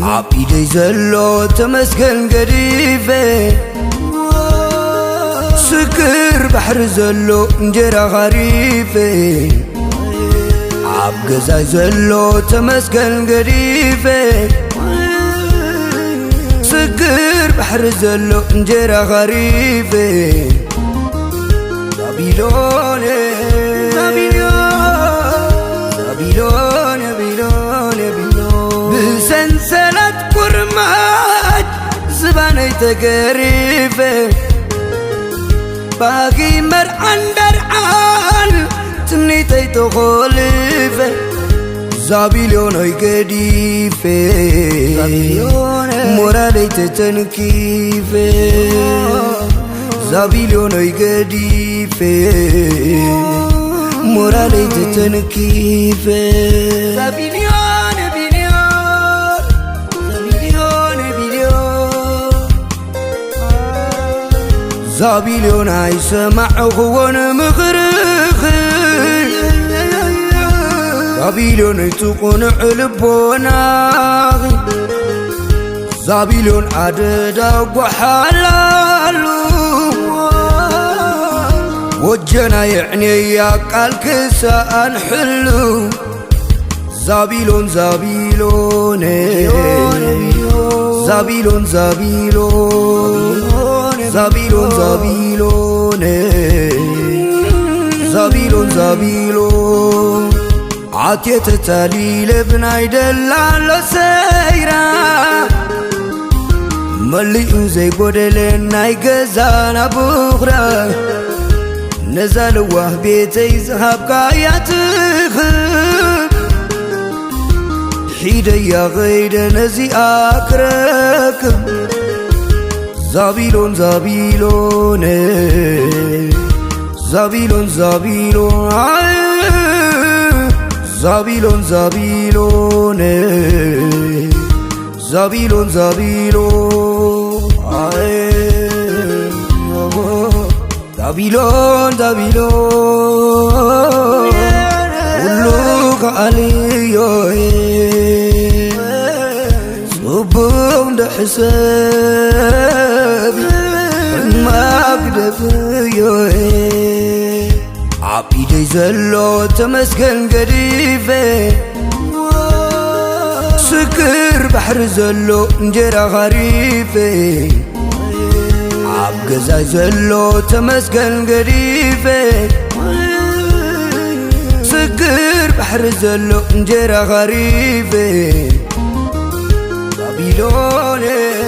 عبيدي زلو تمسكن قريفة سكر بحر زلو انجرا غريفة عبقزاي زلو تمسكن قريفة سكر بحر زلو انجرا غريفة زابيلوني بسنسلة كرمات زباني تقريفة باقي مرعان درعان تنيتي تخلفة زابيلوني قديفة مرالي تتنكيفة زابيلوني قديفة مرالي تتنكيفة زابيلون عيسمع غوان مغرخ زابيلون تقون علبونا زابيلون عدد وحلالو وجنا يعني يا قال كسان حلو زابيلون زابيلون زابيلون زابيلون زابيلون عاتيت تاليل بناي دلال سيرا مليو زي قدلين ناي قزانا بغرا نزال وهبيتي زهاب قاياتك حيدي يا غيد نزي أكركم زابيلون زابيلون زابيلون زابيلون زابيلون زابيلون زابيلون زابيلون زابيلون زابيلون ولوك عليو صبهم ده حسابي ما أقدر عبيدي زلو تمسكن قريفة سكر بحر زلو انجرا غريفة عبقزاي زلو تمسكن قريفة سكر بحر زلو انجرا غريفة زابيلوني